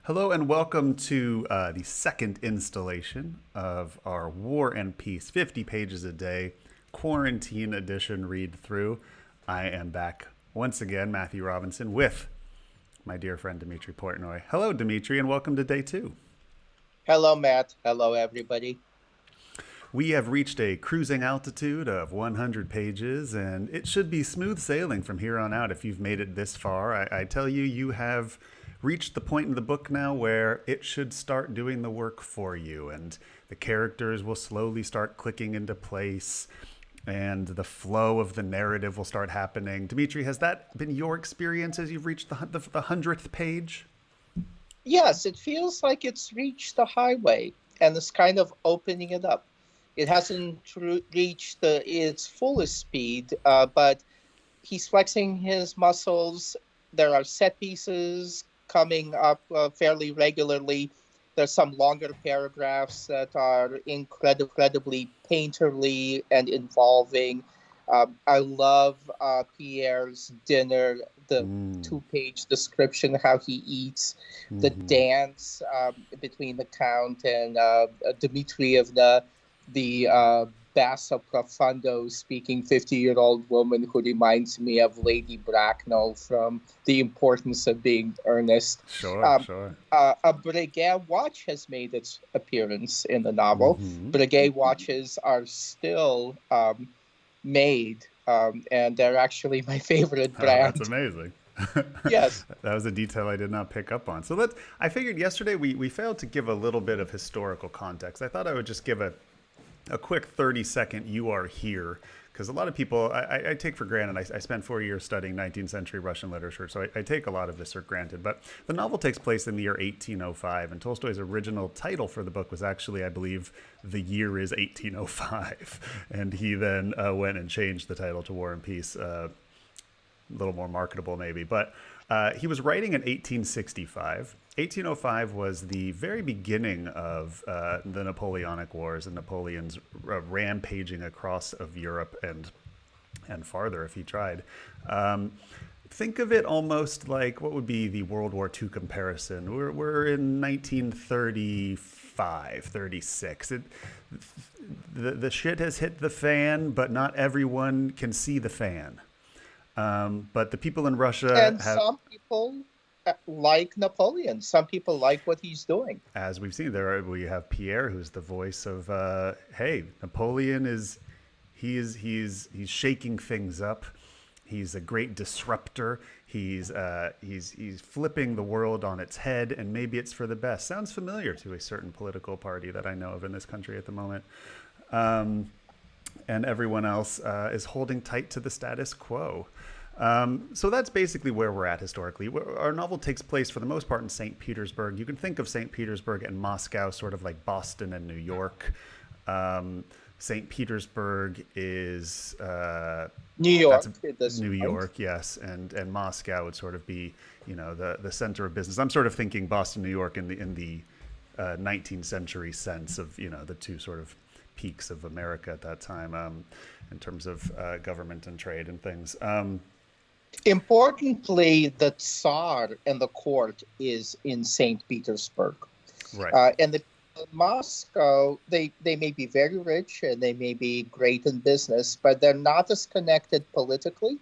Hello and welcome to the second installation of our War and Peace 50 pages a day quarantine edition read through. I am back once again, Matthew Robinson, with my dear friend Dimitri Portnoy. Hello, Dimitri, and welcome to day two. Hello, Matt. Hello, everybody. We have reached a cruising altitude of 100 pages, and it should be smooth sailing from here on out if you've made it this far. I tell you, you have reached the point in the book now where it should start doing the work for you, and the characters will slowly start clicking into place, and the flow of the narrative will start happening. Dimitri, has that been your experience as you've reached the 100th page? Yes, it feels like it's reached the highway and it's kind of opening it up. It hasn't reached its fullest speed, but he's flexing his muscles. There are set pieces coming up fairly regularly. There's some longer paragraphs that are incredibly painterly and involving. I love Pierre's dinner, the two-page description of how he eats, the dance between the Count and Dmitrievna, the basso profundo speaking 50-year-old woman who reminds me of Lady Bracknell from The Importance of Being Earnest. Sure. A Breguet watch has made its appearance in the novel. Breguet watches are still made, and they're actually my favorite brand. That's amazing. Yes. That was a detail I did not pick up on. So I figured yesterday we failed to give a little bit of historical context. I thought I would just give a quick 30-second "you are here," because a lot of people I take for granted. I spent 4 years studying 19th century Russian literature, so I take a lot of this for granted. But the novel takes place in the year 1805, and Tolstoy's original title for the book was actually, I believe, "The Year is 1805," and he then went and changed the title to War and Peace. A little more marketable maybe, but he was writing in 1865. 1805 was the very beginning of the Napoleonic Wars and Napoleon's rampaging across of Europe and farther if he tried. Think of it almost like what would be the World War II comparison. We're in 1935, 36. The shit has hit the fan, but not everyone can see the fan. But the people in Russia And have, some people like Napoleon. Some people like what he's doing. as we've seen, we have Pierre, who's the voice of, hey, Napoleon he's shaking things up. He's a great disruptor. He's flipping the world on its head, and maybe it's for the best. Sounds familiar to a certain political party that I know of in this country at the moment. And everyone else is holding tight to the status quo. So that's basically where we're at historically. Our novel takes place, for the most part, in St. Petersburg. You can think of St. Petersburg and Moscow sort of like Boston and New York. St. Petersburg is New York. New York, yes, and Moscow would sort of be, the center of business. I'm sort of thinking Boston, New York in the 19th century sense of the two sort of peaks of America at that time, in terms of government and trade and things. Importantly, the Tsar and the court is in St. Petersburg. Right. And Moscow, they may be very rich and they may be great in business, but they're not as connected politically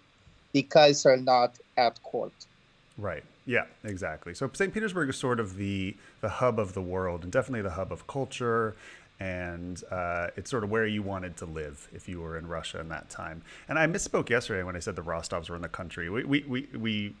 because they're not at court. Right. Yeah, exactly. So St. Petersburg is sort of the hub of the world, and definitely the hub of culture, and it's sort of where you wanted to live if you were in Russia in that time. And I misspoke yesterday when I said the Rostovs were in the country. We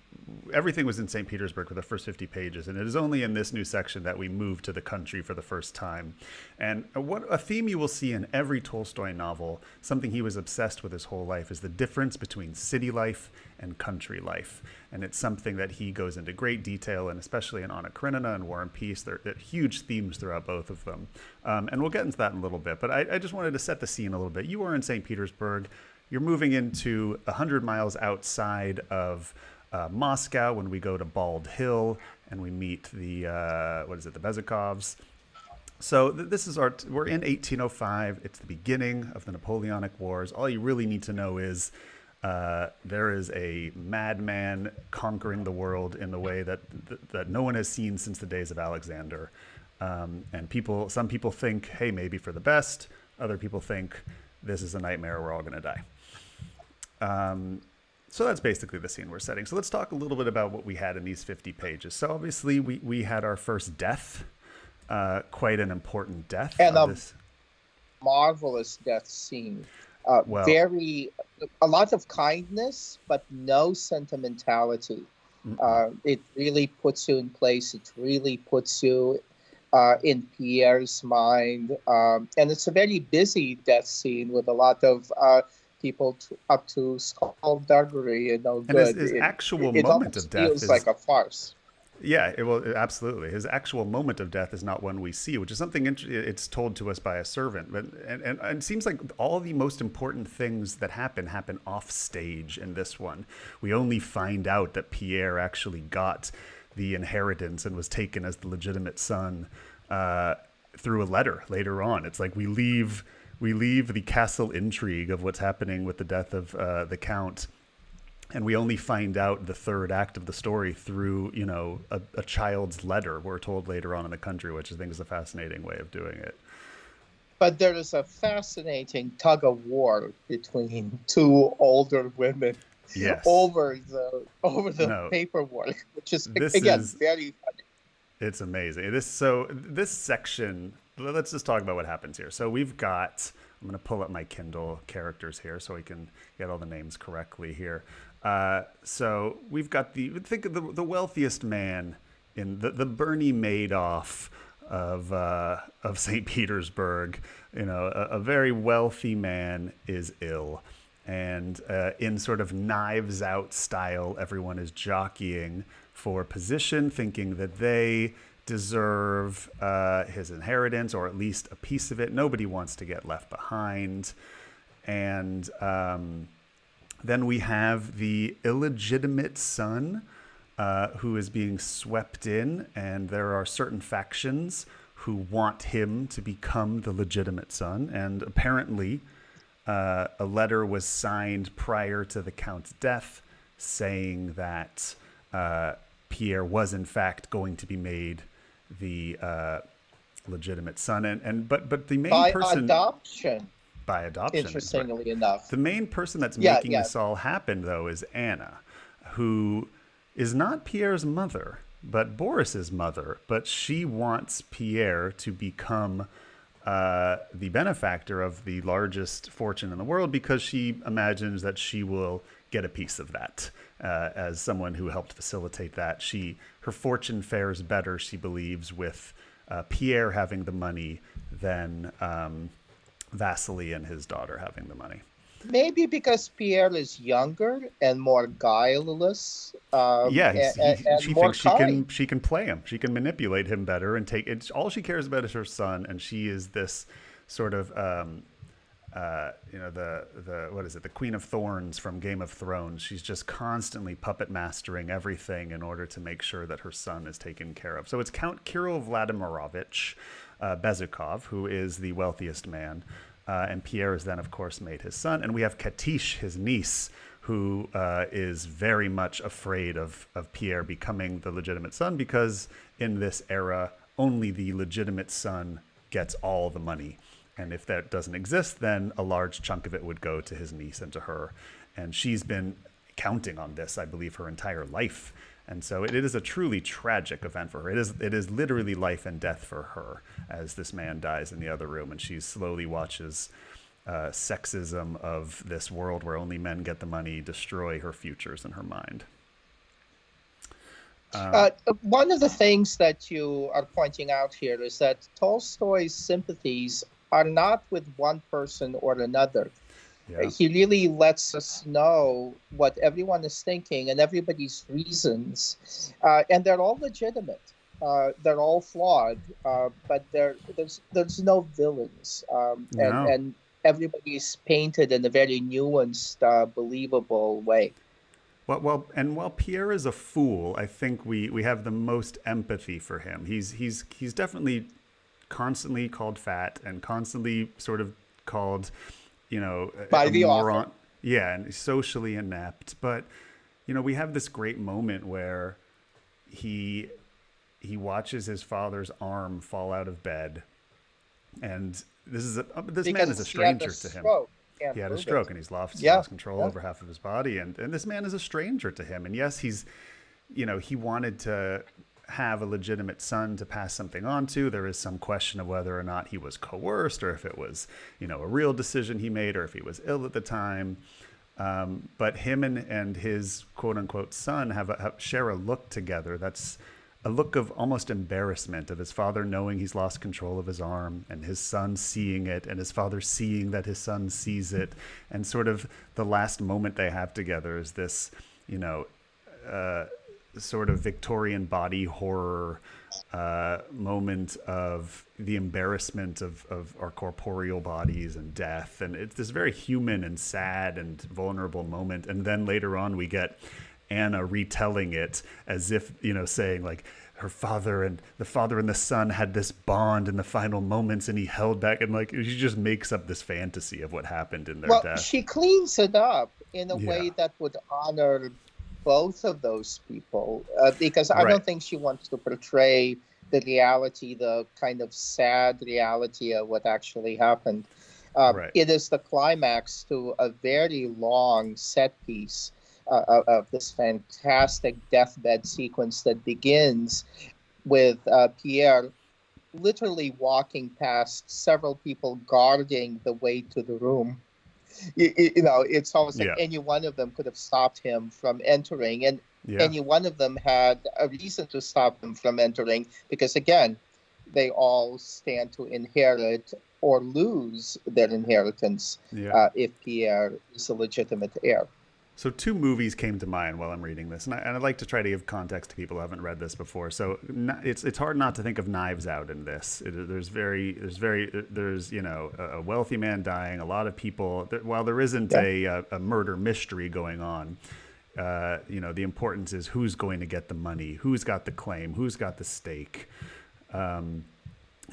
everything was in St. Petersburg for the first 50 pages, and it is only in this new section that we move to the country for the first time. And what a theme you will see in every Tolstoy novel, something he was obsessed with his whole life, is the difference between city life and country life. And it's something that he goes into great detail, and especially in Anna Karenina and War and Peace, there are huge themes throughout both of them. And we'll get into that in a little bit. But I just wanted to set the scene a little bit. You are in St. Petersburg. You're moving into 100 miles outside of Moscow when we go to Bald Hill and we meet the Bezukovs. So we're in 1805. It's the beginning of the Napoleonic Wars. All you really need to know is There is a madman conquering the world in the way that no one has seen since the days of Alexander. And some people think, hey, maybe for the best. Other people think this is a nightmare. We're all going to die. So that's basically the scene we're setting. So let's talk a little bit about what we had in these 50 pages. So obviously we had our first death, quite an important death. And marvelous death scene. Well, Very, a lot of kindness, but no sentimentality. It really puts you in place. It really puts you in Pierre's mind. And it's a very busy death scene with a lot of people up to skullduggery and no and good. his actual It moment almost of death feels like is, a farce. yeah, it will absolutely. His actual moment of death is not one we see, which is something it's told to us by a servant. But and it seems like all the most important things that happen off stage in this one. We only find out that Pierre actually got the inheritance and was taken as the legitimate son through a letter later on. It's like we leave the castle intrigue of what's happening with the death of the count, and we only find out the third act of the story through, a child's letter, we're told later on in the country, which I think is a fascinating way of doing it. But there is a fascinating tug of war between two older women Yes. over the No. paperwork, which is This again is very funny. It's amazing. This section, let's just talk about what happens here. So I'm going to pull up my Kindle characters here so we can get all the names correctly here. So we've got think of the wealthiest man in the Bernie Madoff of St. Petersburg. A very wealthy man is ill. And in sort of Knives Out style, everyone is jockeying for position, thinking that they deserve his inheritance, or at least a piece of it. Nobody wants to get left behind. And then we have the illegitimate son who is being swept in, and there are certain factions who want him to become the legitimate son. And apparently a letter was signed prior to the Count's death saying that Pierre was in fact going to be made the legitimate son, but the main By person adoption. by adoption. Interestingly enough, the main person that's making this all happen, though, is Anna, who is not Pierre's mother, but Boris's mother. But she wants Pierre to become the benefactor of the largest fortune in the world because she imagines that she will get a piece of that. As someone who helped facilitate that, her fortune fares better, she believes, with Pierre having the money than Vasily and his daughter having the money. maybe because Pierre is younger and more guileless. She more thinks kind. she can play him, she can manipulate him better, and take it. All she cares about is her son, and she is this sort of the Queen of Thorns from Game of Thrones. She's just constantly puppet mastering everything in order to make sure that her son is taken care of. So it's Count Kirill Vladimirovich Bezukov, who is the wealthiest man, and Pierre is then, of course, made his son. And we have Katish, his niece, who is very much afraid of Pierre becoming the legitimate son, because in this era, only the legitimate son gets all the money. And if that doesn't exist, then a large chunk of it would go to his niece and to her. And she's been counting on this, I believe, her entire life. And so it is a truly tragic event for her. It is literally life and death for her as this man dies in the other room, and she slowly watches sexism of this world where only men get the money destroy her futures in her mind. One of the things that you are pointing out here is that Tolstoy's sympathies are not with one person or another. Yeah. He really lets us know what everyone is thinking and everybody's reasons, and they're all legitimate. They're all flawed, but there's no villains, No. and everybody is painted in a very nuanced, believable way. Well, and while Pierre is a fool, I think we have the most empathy for him. He's definitely constantly called fat and constantly sort of called, By a the moron. author. Yeah, and socially inept. But we have this great moment where he he watches his father's arm fall out of bed, and this man is a because he had a stranger to him. stroke. He Can't had a move it. stroke, and he's Yeah, lost control yeah. over half of his body, and this man is a stranger to him. And yes, he wanted to have a legitimate son to pass something on to. There is some question of whether or not he was coerced, or if it was a real decision he made, or if he was ill at the time. But him and his quote unquote son share a look together that's a look of almost embarrassment, of his father knowing he's lost control of his arm, and his son seeing it, and his father seeing that his son sees it. And sort of the last moment they have together is this, you know, sort of Victorian body horror moment of the embarrassment of our corporeal bodies and death. And it's this very human and sad and vulnerable moment. And then later on, we get Anna retelling it as if, saying like her father and the son had this bond in the final moments, and he held back, and like she just makes up this fantasy of what happened in their Well, death. she cleans it up in a Yeah. way that would honor both of those people, because I Right. don't think she wants to portray the reality, the kind of sad reality of what actually happened. Right. It is the climax to a very long set piece of this fantastic deathbed sequence that begins with Pierre literally walking past several people guarding the way to the room. It's almost like Yeah. any one of them could have stopped him from entering, and Yeah. any one of them had a reason to stop him from entering, because again, they all stand to inherit or lose their inheritance Yeah. if Pierre is a legitimate heir. So two movies came to mind while I'm reading this, and I'd like to try to give context to people who haven't read this before. So it's hard not to think of Knives Out in this. There's a wealthy man dying, a lot of people. While there isn't Yeah. a murder mystery going on, the importance is who's going to get the money, who's got the claim, who's got the stake. And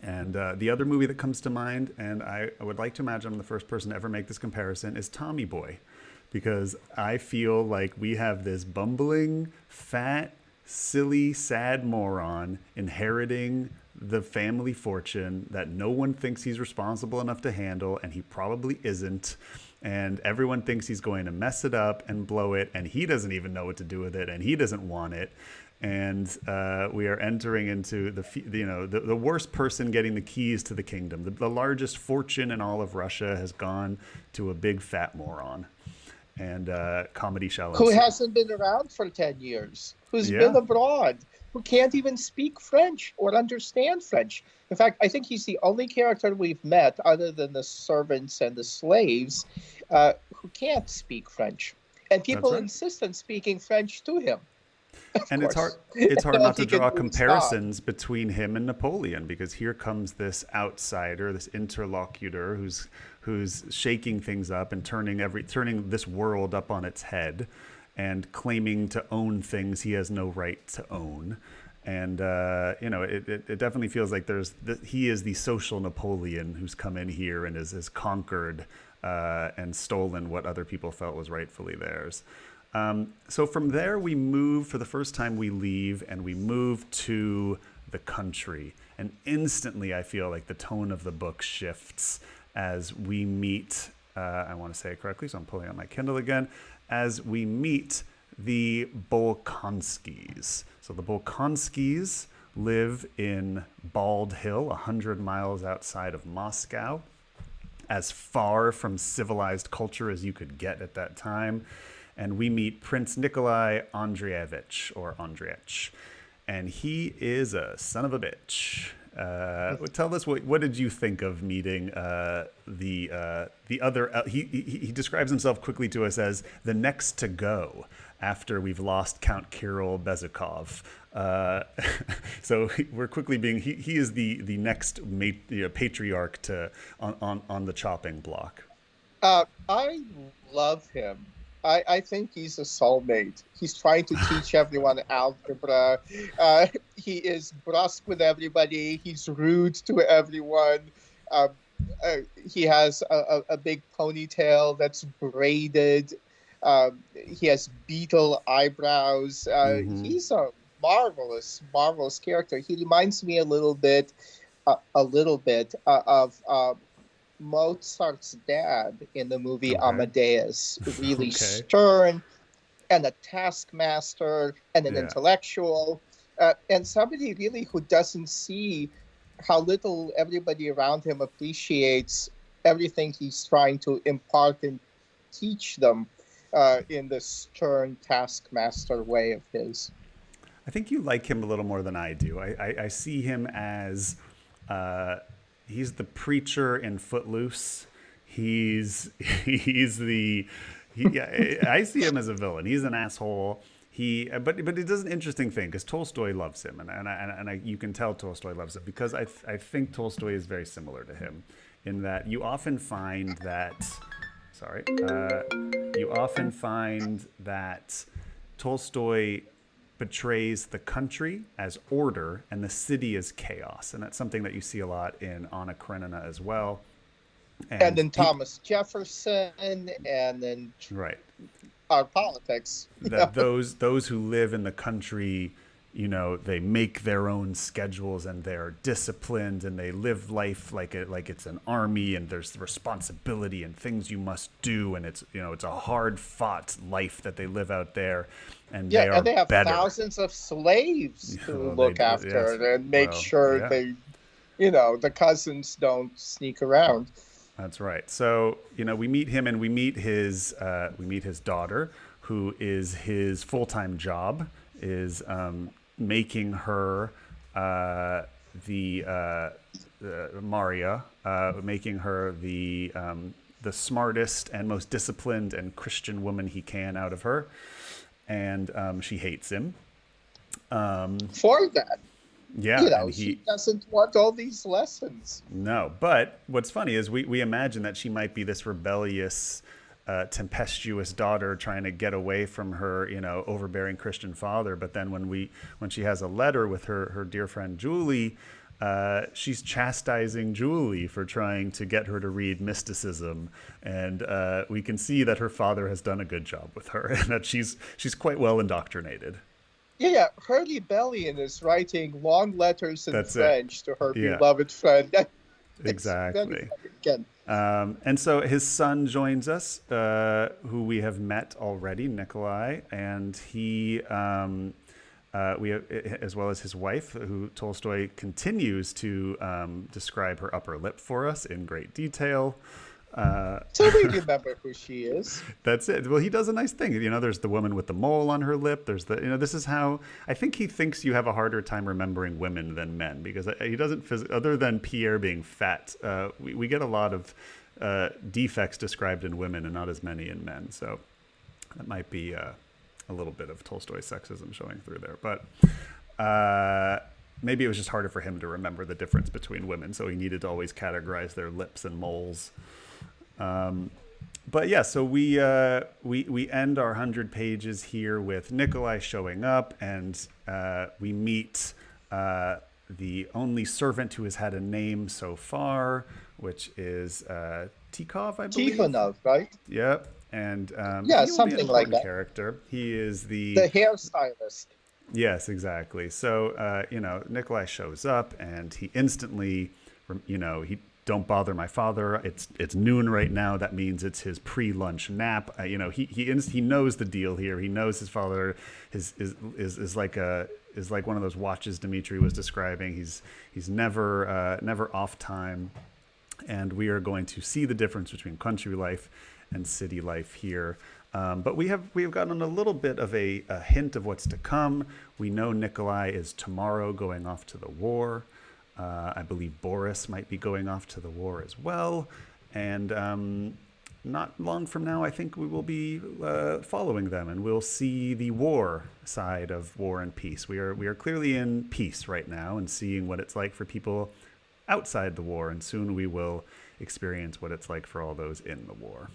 the other movie that comes to mind, and I would like to imagine I'm the first person to ever make this comparison, is Tommy Boy. Because I feel like we have this bumbling, fat, silly, sad moron inheriting the family fortune that no one thinks he's responsible enough to handle, and he probably isn't. And everyone thinks he's going to mess it up and blow it, and he doesn't even know what to do with it, and he doesn't want it. And we are entering into the worst person getting the keys to the kingdom. The largest fortune in all of Russia has gone to a big fat moron. And comedy shall Who ensue. hasn't been around for 10 years, who's Yeah. been abroad, who can't even speak French or understand French. In fact, I think he's the only character we've met, other than the servants and the slaves, who can't speak French. And That's people right. insist on speaking French to him. Of And course. it's hard not to He can draw stop. comparisons between him and Napoleon, because here comes this outsider, this interlocutor who's shaking things up and turning this world up on its head, and claiming to own things he has no right to own. And it definitely feels like he is the social Napoleon who's come in here and has conquered and stolen what other people felt was rightfully theirs. So from there, for the first time, we leave and we move to the country. And instantly, I feel like the tone of the book shifts as we meet, I want to say it correctly, so I'm pulling out my Kindle again, as we meet the Bolkonskis. So the Bolkonskis live in Bald Hill, 100 miles outside of Moscow, as far from civilized culture as you could get at that time. And we meet Prince Nikolai Andreevich, and he is a son of a bitch. Tell us what did you think of meeting the other? He describes himself quickly to us as the next to go after we've lost Count Kirill Bezukov. So we're quickly he is the next patriarch on the chopping block. I love him. I think he's a soulmate. He's trying to teach everyone algebra. He is brusque with everybody. He's rude to everyone. He has a big ponytail that's braided. He has beetle eyebrows. Hmm. He's a marvelous character. He reminds me a little bit of Mozart's dad in the movie Okay. Amadeus. Really Okay. stern and a taskmaster and an Yeah. intellectual, and somebody really who doesn't see how little everybody around him appreciates everything he's trying to impart and teach them in the stern taskmaster way of his. I think you like him a little more than I do. I see him as uh, he's the preacher in Footloose. He's he's the yeah, I see him as a villain. He's an asshole. But it does an interesting thing because Tolstoy loves him, you can tell Tolstoy loves him because I think Tolstoy is very similar to him in that you often find that sorry you often find that Tolstoy betrays the country as order and the city as chaos. And that's something that you see a lot in Anna Karenina as well. And And then Thomas Jefferson, and then right, our politics. that those who live in the country, they make their own schedules and they're disciplined and they live life like it's an army and there's responsibility and things you must do and it's a hard fought life that they live out there and Yeah, they and are they have better. thousands of slaves to Well, they look do. Yes. after and make Well, sure yeah. the cousins don't sneak around. That's right. So we meet him, and we meet his daughter, who is his full time job is making her the Maria, making her the smartest and most disciplined and Christian woman he can out of her, and she hates him. For that, Yeah, and she he doesn't want all these lessons. No, but what's funny is we imagine that she might be this rebellious, tempestuous daughter trying to get away from her, overbearing Christian father. But then when she has a letter with her dear friend Julie, she's chastising Julie for trying to get her to read mysticism, and we can see that her father has done a good job with her, and that she's quite well indoctrinated. Yeah, her rebellion is writing long letters in That's it. French to her Yeah, beloved friend. It's very exactly. funny. Again, And so his son joins us, who we have met already, Nikolai, and as well as his wife, who Tolstoy continues to describe her upper lip for us in great detail. so we remember who she is. That's it. Well, he does a nice thing. There's the woman with the mole on her lip. There's this is how I think he thinks you have a harder time remembering women than men because he doesn't, other than Pierre being fat, we get a lot of defects described in women and not as many in men. So that might be a little bit of Tolstoy sexism showing through there. But maybe it was just harder for him to remember the difference between women. So he needed to always categorize their lips and moles. But yeah, so we end our 100 pages here with Nikolai showing up, and we meet the only servant who has had a name so far, which is Tikov, I believe. Tikhonov, right? Yep, and Yeah, he will be an something like important that. character. He is The hairstylist. yes, exactly. So Nikolai shows up, and he instantly, he don't bother my father. It's noon right now. That means it's his pre-lunch nap. He knows the deal here. He knows his father is like one of those watches Dimitri was describing. He's never off time, and we are going to see the difference between country life and city life here. But we have gotten a little bit of a hint of what's to come. We know Nikolai is tomorrow going off to the war. I believe Boris might be going off to the war as well. And not long from now, I think we will be following them, and we'll see the war side of War and Peace. We are clearly in peace right now and seeing what it's like for people outside the war, and soon we will experience what it's like for all those in the war.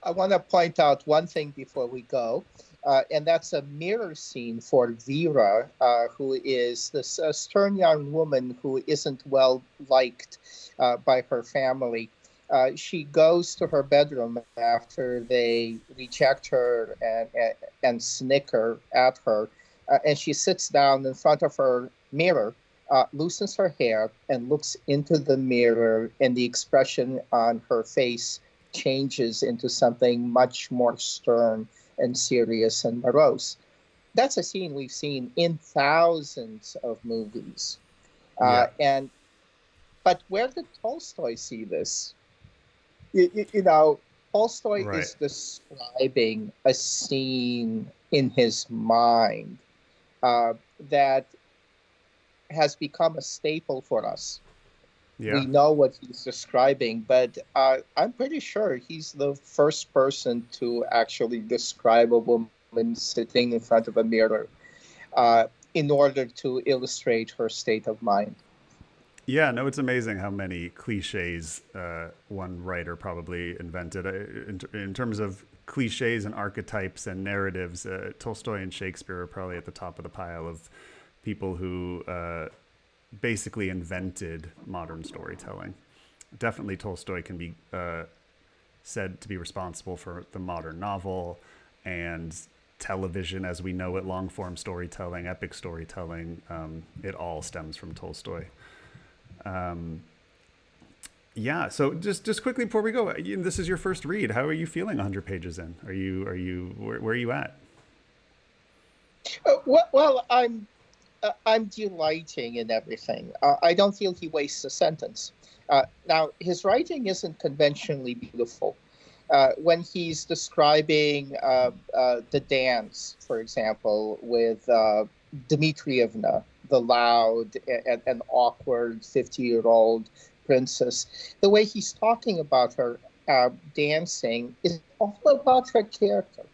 I want to point out one thing before we go. And that's a mirror scene for Vera, who is this stern young woman who isn't well liked by her family. She goes to her bedroom after they reject her and snicker at her, and she sits down in front of her mirror, loosens her hair, and looks into the mirror, and the expression on her face changes into something much more stern and serious and morose. That's a scene we've seen in thousands of movies. Yeah. And but where did Tolstoy see this? You know, Tolstoy Right. is describing a scene in his mind uh, that has become a staple for us. Yeah. We know what he's describing, but I'm pretty sure he's the first person to actually describe a woman sitting in front of a mirror in order to illustrate her state of mind. Yeah, no, it's amazing how many cliches one writer probably invented. In terms of cliches and archetypes and narratives, Tolstoy and Shakespeare are probably at the top of the pile of people who basically invented modern storytelling. Definitely, Tolstoy can be said to be responsible for the modern novel and television as we know it, long form storytelling, epic storytelling. It all stems from Tolstoy. Yeah. So just quickly before we go, this is your first read. How are you feeling 100 pages in? Where are you at? I'm delighting in everything. I don't feel he wastes a sentence. Now, his writing isn't conventionally beautiful. When he's describing the dance, for example, with Dmitrievna, the loud and awkward 50-year-old princess, the way he's talking about her dancing is all about her character.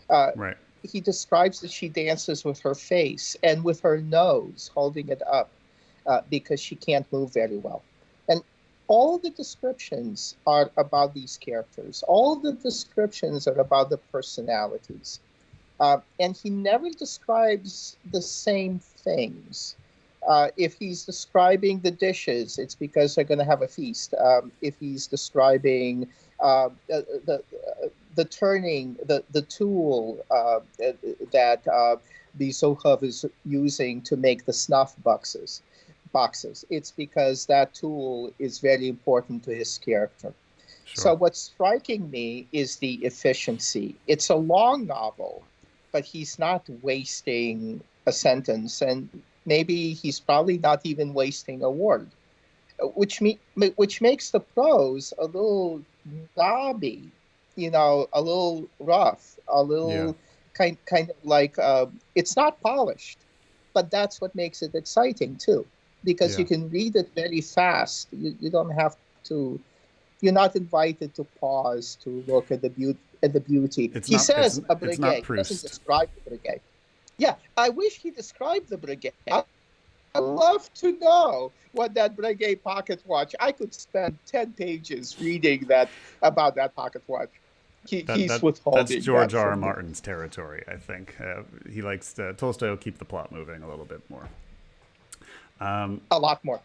Uh, Right. he describes that she dances with her face and with her nose, holding it up because she can't move very well. And all the descriptions are about these characters. All the descriptions are about the personalities. And he never describes the same things. If he's describing the dishes, it's because they're going to have a feast. If he's describing the turning, the tool that Bizohov is using to make the snuff boxes, it's because that tool is very important to his character. Sure. So what's striking me is the efficiency. It's a long novel, but he's not wasting a sentence, and maybe he's probably not even wasting a word, which makes the prose a little knobby, a little rough, a Yeah. little kind of like it's not polished, but that's what makes it exciting too, because Yeah. you can read it very fast. You don't have to. You're not invited to pause to look at the beauty. At the beauty, It's he not. says a It's not brigade. He doesn't Proust. describe the brigade. Yeah, I wish he described the brigade. I'd love to know what that Breguet pocket watch. I could spend 10 pages reading that about that pocket watch. That He's that that's withholding George that R. R. from me. Martin's territory. I think he likes to, Tolstoy will keep the plot moving a little bit more. A lot more.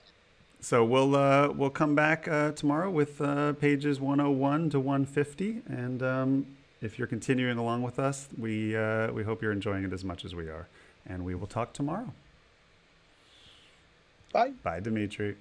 So we'll come back tomorrow with pages 101 to 150, and if you're continuing along with us, we hope you're enjoying it as much as we are, and we will talk tomorrow. Bye. Bye, Dimitri.